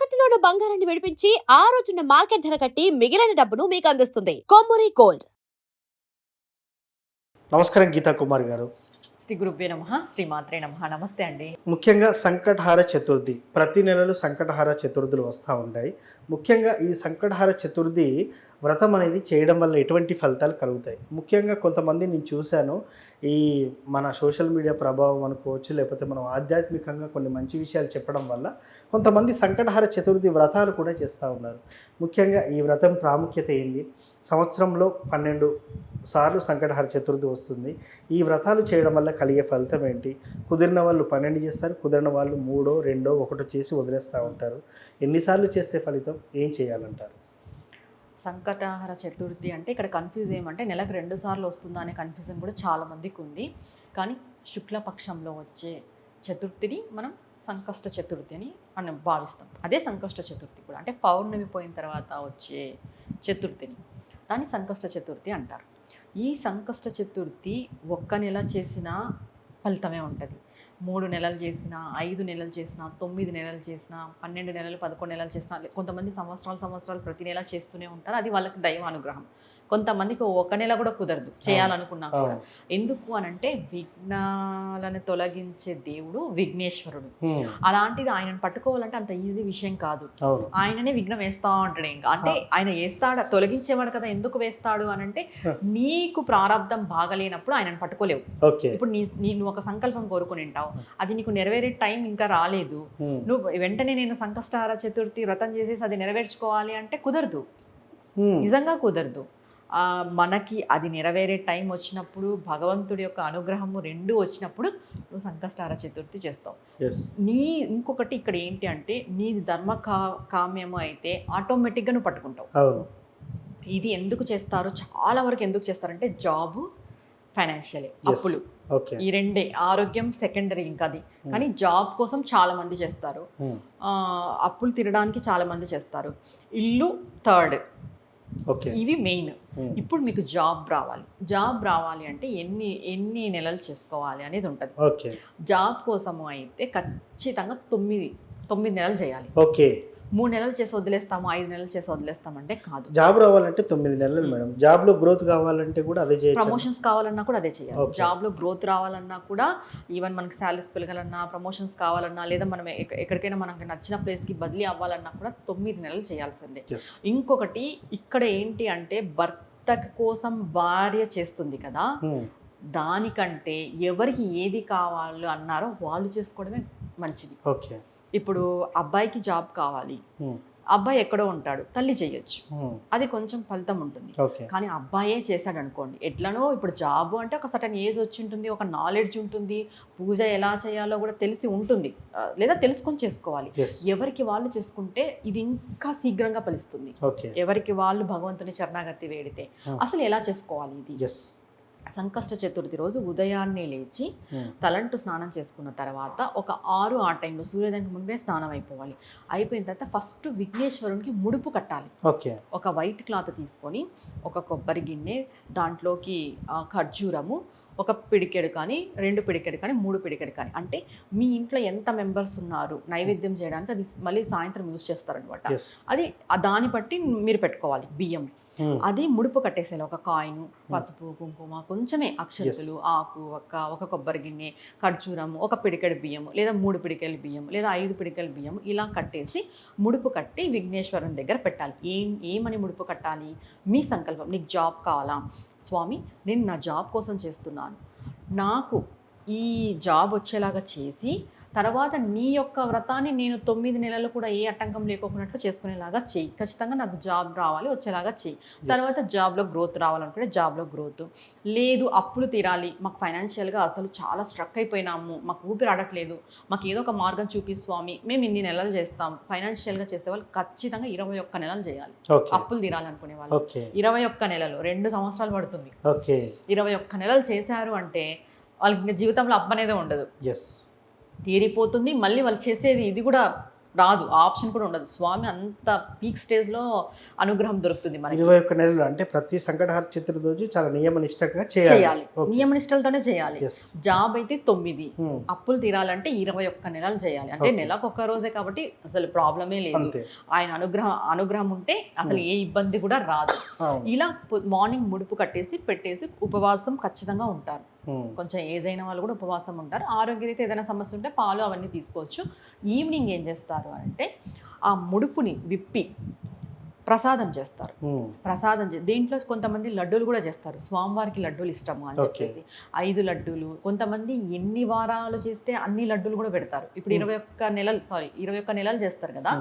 తాకట్టులోని బంగారాన్ని విడిపించి ఆ రోజున మార్కెట్ ధర కట్టి మిగిలిన డబ్బును మీకు అందిస్తుంది కొమ్మూరి గోల్డ్. నమస్కారం గీతా కుమార్ గారు. శ్రీ గురుభ్యో నమః, శ్రీ మాత్రే నమః. నమస్తే అండి. ముఖ్యంగా సంకటహార చతుర్థి ప్రతి నెలలో సంకటహార చతుర్థులు వస్తూ ఉంటాయి. ముఖ్యంగా ఈ సంకటహార చతుర్థి వ్రతం అనేది చేయడం వల్ల ఎటువంటి ఫలితాలు కలుగుతాయి? ముఖ్యంగా కొంతమంది నేను చూశాను, ఈ మన సోషల్ మీడియా ప్రభావం అనుకోవచ్చు, లేకపోతే మనం ఆధ్యాత్మికంగా కొన్ని మంచి విషయాలు చెప్పడం వల్ల కొంతమంది సంకటహార చతుర్థి వ్రతాలు కూడా చేస్తూ ఉన్నారు. ముఖ్యంగా ఈ వ్రతం ప్రాముఖ్యత ఏంది? సంవత్సరంలో 12 సార్లు సంకటహార చతుర్థి వస్తుంది. ఈ వ్రతాలు చేయడం వల్ల కలిగే ఫలితం ఏంటి? కుదిరిన వాళ్ళు 12 చేస్తారు, కుదిరిన వాళ్ళు 3, 2, 1 చేసి వదిలేస్తూ ఉంటారు. ఎన్నిసార్లు చేస్తే ఫలితం? ఏం చేయాలంటారు? సంకటహర చతుర్థి అంటే ఇక్కడ కన్ఫ్యూజ్ ఏమంటే నెలకు 2 సార్లు వస్తుందా అనే కన్ఫ్యూజన్ కూడా చాలా మందికి ఉంది. కానీ శుక్లపక్షంలో వచ్చే చతుర్థిని మనం సంకష్ట చతుర్థి అని మనం భావిస్తాం. అదే సంకష్ట చతుర్థి కూడా, అంటే పౌర్ణమి పోయిన తర్వాత వచ్చే చతుర్థిని దాన్ని సంకష్ట చతుర్థి అంటారు. ఈ సంకష్ట చతుర్థి ఒక్క నెల చేసినా ఫలితమే ఉంటుంది. 3 నెలలు చేసినా, 5 నెలలు చేసినా, 9 నెలలు చేసినా, 12 నెలలు, 11 నెలలు చేసినా, కొంతమంది సంవత్సరాలు ప్రతి నెల చేస్తూనే ఉంటారు. అది వాళ్ళకి దైవ అనుగ్రహం. కొంతమందికి ఒక నెల కూడా కుదరదు చేయాలనుకున్నా కూడా. ఎందుకు అనంటే విఘ్నాలను తొలగించే దేవుడు విఘ్నేశ్వరుడు. అలాంటిది ఆయనను పట్టుకోవాలంటే అంత ఈజీ విషయం కాదు. ఆయననే విఘ్నం వేస్తా ఉంటాడు. ఇంకా అంటే ఆయన వేస్తాడు, తొలగించేవాడు కదా. ఎందుకు వేస్తాడు అనంటే నీకు ప్రారంధం బాగలేనప్పుడు ఆయనను పట్టుకోలేవు. ఇప్పుడు నువ్వు ఒక సంకల్పం కోరుకుని ఉంటావు, అది నీకు నెరవేరే టైం ఇంకా రాలేదు, నువ్వు వెంటనే నేను సంకష్టహార చతుర్థి వ్రతం చేసేసి అది నెరవేర్చుకోవాలి అంటే కుదరదు, నిజంగా కుదరదు. మనకి అది నెరవేరే టైం వచ్చినప్పుడు, భగవంతుడి యొక్క అనుగ్రహము 2 వచ్చినప్పుడు నువ్వు సంకష్టహార చతుర్థి చేస్తావు. ఇంకొకటి ఇక్కడ ఏంటి అంటే నీది ధర్మ కామ్యము అయితే ఆటోమేటిక్గా నువ్వు పట్టుకుంటావు. ఇది ఎందుకు చేస్తారు, చాలా వరకు ఎందుకు చేస్తారంటే జాబు, ఫైనాన్షియల్ అప్పులు, ఈ రెండే. ఆరోగ్యం సెకండరీ ఇంకా అది. కానీ జాబ్ కోసం చాలా మంది చేస్తారు, అప్పులు తీరడానికి చాలా మంది చేస్తారు, ఇల్లు థర్డ్, ఇవి మెయిన్. ఇప్పుడు మీకు జాబ్ రావాలి అంటే ఎన్ని నెలలు చేసుకోవాలి అనేది ఉంటుంది. జాబ్ కోసము అయితే ఖచ్చితంగా 9 నెలలు చేయాలి. 3 నెలలు చేసి వదిలేస్తాము, 5 నెలలు చేసి వదిలేస్తామంటే కాదు. జాబ్ రావాలంటే 9 నెలలు మేడం. జాబ్ లో గ్రోత్ కావాలంటే కూడా అదే చేయాలి. ప్రమోషన్స్ కావాలన్నా కూడా అదే చేయాలి. జాబ్ లో గ్రోత్ రావాలన్నా కూడా, ఈవెన్ మనకి శాలరీస్ పెరగాలన్నా, ప్రమోషన్స్ కావాలన్నా, లేదా మనం ఎక్కడికైనా మనకు నచ్చిన ప్లేస్ కి బదిలీ అవ్వాలన్నా కూడా 9 నెలలు చేయాల్సిందే. ఇంకొకటి ఇక్కడ ఏంటి అంటే భర్త కోసం భార్య చేస్తుంది కదా, దానికంటే ఎవరికి ఏది కావాలో అన్నారో వాళ్ళు చేసుకోవడమే మంచిది. ఇప్పుడు అబ్బాయికి జాబ్ కావాలి, అబ్బాయి ఎక్కడో ఉంటాడు, తల్లి చేయొచ్చు, అది కొంచెం ఫలితం ఉంటుంది. కానీ అబ్బాయే చేశాడు అనుకోండి, ఎట్లనో ఇప్పుడు జాబ్ అంటే ఒక సర్టన్ ఏజ్ వచ్చి ఉంటుంది, ఒక నాలెడ్జ్ ఉంటుంది, పూజ ఎలా చేయాలో కూడా తెలిసి ఉంటుంది, లేదా తెలుసుకొని చేసుకోవాలి. ఎవరికి వాళ్ళు చేసుకుంటే ఇది ఇంకా శీఘ్రంగా ఫలిస్తుంది. ఎవరికి వాళ్ళు భగవంతుని శరణాగతి వేడితే అసలు ఎలా చేసుకోవాలి? ఇది సంకష్ట చతుర్థి రోజు ఉదయాన్నే లేచి తలంటు స్నానం చేసుకున్న తర్వాత ఒక 6 ఆ టైంలో సూర్యోదయానికి ముందే స్నానం అయిపోవాలి. అయిపోయిన తర్వాత ఫస్ట్ విఘ్నేశ్వరునికి ముడుపు కట్టాలి. ఒక వైట్ క్లాత్ తీసుకొని ఒక కొబ్బరి గిన్నె, దాంట్లోకి ఖర్జూరము, ఒక పిడికెడు కానీ, 2 పిడికెడు కానీ, 3 పిడికెడు కానీ, అంటే మీ ఇంట్లో ఎంత మెంబర్స్ ఉన్నారు నైవేద్యం చేయడానికి అది మళ్ళీ సాయంత్రం యూజ్ చేస్తారనమాట. అది దాన్ని బట్టి మీరు పెట్టుకోవాలి. బియ్యం అది ముడుపు కట్టేసేయాలి. ఒక కాయిన్, పసుపు, కుంకుమ, కొంచెమే అక్షంతలు, ఆకు, ఒక కొబ్బరి గిన్నె, ఖర్జూరం, ఒక పిడికెడు బియ్యం, లేదా 3 పిడికెలు బియ్యం, లేదా 5 పిడికెలు బియ్యం, ఇలా కట్టేసి ముడుపు కట్టి విఘ్నేశ్వరుని దగ్గర పెట్టాలి. ఏమని ముడుపు కట్టాలి? మీ సంకల్పం. నీకు జాబ్ కావాలా? స్వామి, నేను నా జాబ్ కోసం చేస్తున్నాను, నాకు ఈ జాబ్ వచ్చేలాగా చేసి తర్వాత నీ యొక్క వ్రతాన్ని నేను 9 నెలలు కూడా ఏ ఆటంకం లేకోకున్నట్లు చేసుకునేలాగా చెయ్యి. ఖచ్చితంగా నాకు జాబ్ రావాలి, వచ్చేలాగా చెయ్యి. తర్వాత జాబ్లో గ్రోత్ రావాలనుకుంటే జాబ్లో గ్రోత్, లేదు అప్పులు తీరాలి, మాకు ఫైనాన్షియల్గా అసలు చాలా స్ట్రక్ అయిపోయినాము, మాకు ఊపిరి ఆడట్లేదు, మాకు ఏదో ఒక మార్గం చూపి స్వామి, మేము ఇన్ని నెలలు చేస్తాం. ఫైనాన్షియల్గా చేసే వాళ్ళు ఖచ్చితంగా 21 నెలలు చేయాలి. అప్పులు తీరాలనుకునే వాళ్ళు 21 నెలలు, 2 సంవత్సరాలు పడుతుంది. 21 నెలలు చేశారు అంటే వాళ్ళకి ఇంకా జీవితంలో అప్పనేదే ఉండదు, తీరిపోతుంది. మళ్ళీ వాళ్ళు చేసేది ఇది కూడా రాదు, ఆప్షన్ కూడా ఉండదు. స్వామి అంత పీక్ స్టేజ్లో అనుగ్రహం దొరుకుతుంది మనకి. 21 నెలలు అంటే ప్రతి సంకటహార చతుర్థి రోజు చాలా నియమనిష్టంగా చేయాలి. నియమనిష్టలతోనే చేయాలి. Yes. జాబ్ అయితే 9, అప్పులు తీరాలంటే 21 నెలలు చేయాలి. అంటే నెలకు ఒక్క రోజే కాబట్టి అసలు ప్రాబ్లమే లేదు. అంతే. ఆయన అనుగ్రహం ఉంటే అసలు ఏ ఇబ్బంది కూడా రాదు. అవును. ఇలా మార్నింగ్ ముడుపు కట్టేసి పెట్టేసి ఉపవాసం ఖచ్చితంగా ఉంటారు. కొంచెం ఏజ్ అయిన వాళ్ళు కూడా ఉపవాసం ఉంటారు. ఆరోగ్యరీత్యా ఏదైనా సమస్య ఉంటే పాలు అవన్నీ తీసుకోవచ్చు. ఈవినింగ్ ఏం చేస్తారు అంటే ఆ ముడుపుని విప్పి ప్రసాదం చేస్తారు. దీంట్లో కొంతమంది లడ్డూలు కూడా చేస్తారు. స్వామివారికి లడ్డూలు ఇష్టము అని చెప్పేసి 5 లడ్డూలు, కొంతమంది ఎన్ని వారాలు చేస్తే అన్ని లడ్డూలు కూడా పెడతారు. ఇప్పుడు 21 నెలలు చేస్తారు కదా,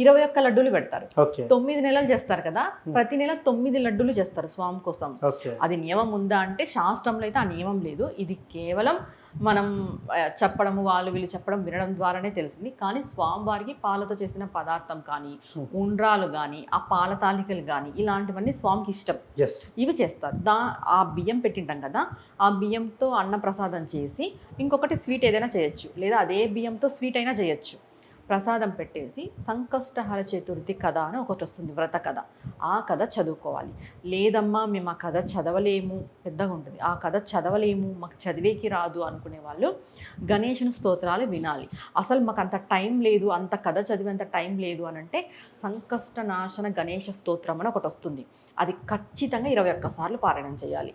21 లడ్డూలు పెడతారు. 9 నెలలు చేస్తారు కదా, ప్రతి నెల 9 లడ్డూలు చేస్తారు స్వామి కోసం. అది నియమం ఉందా అంటే శాస్త్రంలో అయితే ఆ నియమం లేదు. ఇది కేవలం మనం చెప్పడము, వీళ్ళు చెప్పడం వినడం ద్వారానే తెలిసింది. కానీ స్వామివారికి పాలతో చేసిన పదార్థం కానీ, ఉండ్రాలు కానీ, ఆ పాల తాలికలు కానీ ఇలాంటివన్నీ స్వామికి ఇష్టం. ఇవి చేస్తారు. ఆ బియ్యం పెట్టింటాం కదా, ఆ బియ్యంతో అన్న ప్రసాదం చేసి ఇంకొకటి స్వీట్ ఏదైనా చేయొచ్చు, లేదా అదే బియ్యంతో స్వీట్ అయినా చేయొచ్చు. ప్రసాదం పెట్టేసి సంకష్టహర చతుర్థి కథ అని ఒకటి వస్తుంది, వ్రత కథ. ఆ కథ చదువుకోవాలి. లేదమ్మా మేము ఆ కథ చదవలేము, పెద్దగా ఉంటుంది, ఆ కథ చదవలేము, మాకు చదివేకి రాదు అనుకునే వాళ్ళు గణేశుని స్తోత్రాలు వినాలి. అసలు మాకు అంత టైం లేదు, అంత కథ చదివేంత టైం లేదు అని అంటే సంకష్ట నాశన గణేశ స్తోత్రం అని ఒకటి వస్తుంది. అది ఖచ్చితంగా 21 సార్లు పారాయణం చేయాలి.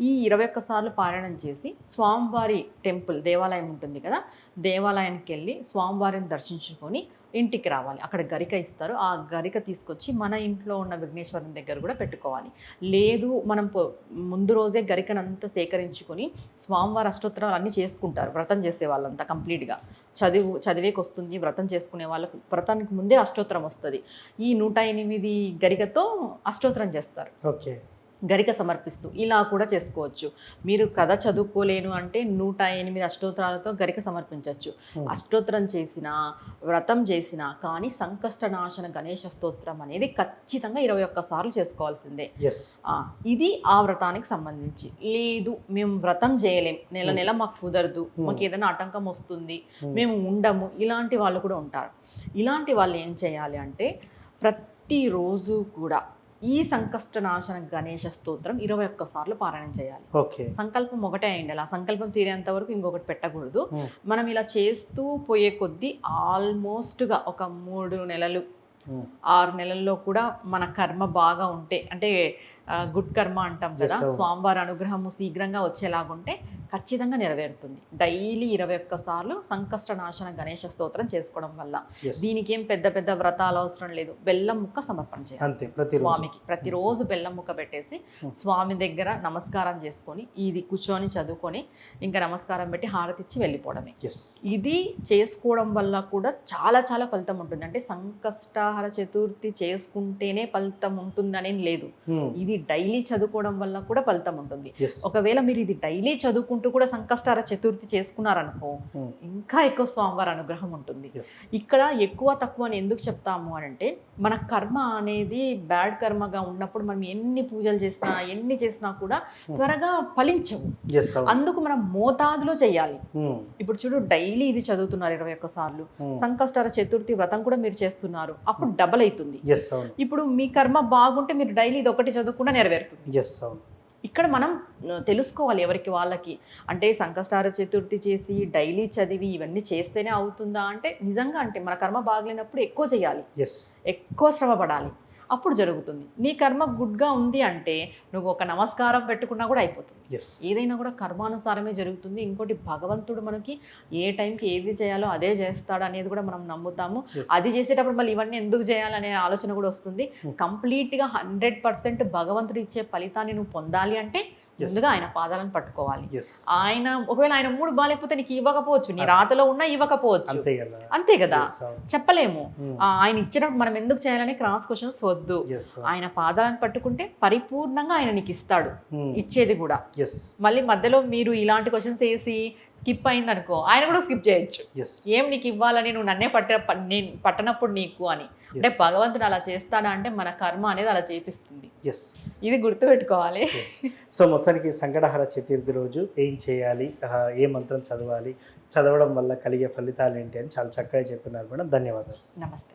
ఈ 21 సార్లు పారాయణం చేసి స్వామివారి టెంపుల్, దేవాలయం ఉంటుంది కదా, దేవాలయానికి వెళ్ళి స్వామివారిని దర్శించుకొని ఇంటికి రావాలి. అక్కడ గరిక ఇస్తారు. ఆ గరిక తీసుకొచ్చి మన ఇంట్లో ఉన్న విఘ్నేశ్వరుని దగ్గర కూడా పెట్టుకోవాలి. లేదు మనం ముందు రోజే గరికనంతా సేకరించుకొని స్వామివారి అష్టోత్తరాలు అన్నీ చేసుకుంటారు. వ్రతం చేసే వాళ్ళంతా కంప్లీట్గా చదివేకి వస్తుంది. వ్రతం చేసుకునే వాళ్ళకు వ్రతానికి ముందే అష్టోత్తరం వస్తుంది. ఈ 108 గరికతో అష్టోత్తరం చేస్తారు. గరిక సమర్పిస్తూ ఇలా కూడా చేసుకోవచ్చు. మీరు కథ చదువుకోలేను అంటే 108 అష్టోత్తరాలతో గరిక సమర్పించవచ్చు. అష్టోత్తరం చేసినా, వ్రతం చేసినా కానీ సంకష్టనాశన గణేశ స్తోత్రం అనేది ఖచ్చితంగా 21 సార్లు చేసుకోవాల్సిందే. ఇది ఆ వ్రతానికి సంబంధించి. లేదు మేము వ్రతం చేయలేం, నెల మాకు కుదరదు, మాకు ఏదైనా ఆటంకం వస్తుంది, మేము ఉండము, ఇలాంటి వాళ్ళు కూడా ఉంటారు. ఇలాంటి వాళ్ళు ఏం చేయాలి అంటే ప్రతిరోజు కూడా ఈ సంకష్టనాశన గణేశ స్తోత్రం 21 సార్లు పారాయణం చేయాలి. సంకల్పం ఒకటే అయింది. ఆ సంకల్పం తీరేంత వరకు ఇంకొకటి పెట్టకూడదు. మనం ఇలా చేస్తూ పోయే కొద్దీ ఆల్మోస్ట్గా ఒక 3 నెలలు 6 నెలల్లో కూడా మన కర్మ బాగా ఉంటే, అంటే గుడ్ కర్మ అంటాం కదా, స్వామివారి అనుగ్రహము శీఘ్రంగా వచ్చేలాగుంటే ఖచ్చితంగా నెరవేరుతుంది. డైలీ 21 సార్లు సంకష్ట నాశన గణేశ స్తోత్రం చేసుకోవడం వల్ల. దీనికి ఏం పెద్ద వ్రతాలు అవసరం లేదు. బెల్లం ముక్క సమర్పణ చేయాలి స్వామికి. ప్రతిరోజు బెల్లం ముక్క పెట్టేసి స్వామి దగ్గర నమస్కారం చేసుకొని, ఇది కూర్చొని చదువుకొని ఇంకా నమస్కారం పెట్టి హారతి ఇచ్చి వెళ్ళిపోవడమే. ఇది చేసుకోవడం వల్ల కూడా చాలా చాలా ఫలితం ఉంటుంది. అంటే సంకష్టహర చతుర్థి చేసుకుంటేనే ఫలితం ఉంటుందనేం లేదు. ఇది డైలీ చదువుకోవడం వల్ల కూడా ఫలితం ఉంటుంది. ఒకవేళ మీరు ఇది డైలీ చదువుకుంటూ కూడా సంకష్టహర చతుర్థి చేసుకున్నారనుకో, ఇంకా ఎక్కువ స్వామివారి అనుగ్రహం ఉంటుంది. ఇక్కడ ఎక్కువ తక్కువ అని ఎందుకు చెప్తాము అని అంటే, మన కర్మ అనేది బ్యాడ్ కర్మగా ఉన్నప్పుడు మనం ఎన్ని పూజలు చేసినా ఎన్ని చేసినా కూడా త్వరగా ఫలించవు. అందుకు మనం మోతాదులో చేయాలి. ఇప్పుడు చూడు, డైలీ ఇది చదువుతున్నారు 21 సార్లు, సంకష్టహర చతుర్థి వ్రతం కూడా మీరు చేస్తున్నారు, అప్పుడు డబల్ అవుతుంది. ఇప్పుడు మీ కర్మ బాగుంటే మీరు డైలీ ఇది ఒకటి చదువుకున్నా నెరవేరుతుంది. ఇక్కడ మనం తెలుసుకోవాలి ఎవరికి వాళ్ళకి. అంటే సంకష్టహర చతుర్థి చేసి డైలీ చదివి ఇవన్నీ చేస్తేనే అవుతుందా అంటే, నిజంగా అంటే మన కర్మ బాగలేనప్పుడు ఎక్కువ చేయాలి, ఎక్కువ శ్రమ పడాలి, అప్పుడు జరుగుతుంది. నీ కర్మ గుడ్గా ఉంది అంటే నువ్వు ఒక నమస్కారం పెట్టుకున్నా కూడా అయిపోతుంది. ఏదైనా కూడా కర్మానుసారమే జరుగుతుంది. ఇంకోటి, భగవంతుడు మనకి ఏ టైంకి ఏది చేయాలో అదే చేస్తాడు అనేది కూడా మనం నమ్ముతాము. అది చేసేటప్పుడు మళ్ళీ ఇవన్నీ ఎందుకు చేయాలనే ఆలోచన కూడా వస్తుంది. కంప్లీట్గా 100% భగవంతుడు ఇచ్చే ఫలితాన్ని నువ్వు పొందాలి అంటే ముందుగా ఆయన పాదాలను పట్టుకోవాలి. ఆయన ఒకవేళ ఆయన మూడు బాగాలేకపోతే నీకు ఇవ్వకపోవచ్చు, నీ రాతలో ఉన్నా ఇవ్వకపోవచ్చు, అంతే కదా, చెప్పలేము. ఆయన ఇచ్చినప్పుడు మనం ఎందుకు చేయాలని క్రాస్ క్వశ్చన్స్ వద్దు. ఆయన పాదాలను పట్టుకుంటే పరిపూర్ణంగా ఆయన నీకు ఇస్తాడు, ఇచ్చేది కూడా. మళ్ళీ మధ్యలో మీరు ఇలాంటి క్వశ్చన్స్ వేసి స్కిప్ అయింది అనుకో ఆయన కూడా స్కిప్ చేయొచ్చు. ఎస్ ఏం నీకు ఇవ్వాలని నువ్వు నన్నే నేను పట్టనప్పుడు నీకు అని. అంటే భగవంతుడు అలా చేస్తాడా అంటే మన కర్మ అనేది అలా చేపిస్తుంది. ఎస్ ఇది గుర్తుపెట్టుకోవాలి. సో మొత్తానికి సంకటహర చతుర్థి రోజు ఏం చేయాలి, ఏ మంత్రం చదవాలి, చదవడం వల్ల కలిగే ఫలితాలు ఏంటి అని చాలా చక్కగా చెప్పినారు మేడం. ధన్యవాదాలు. నమస్తే.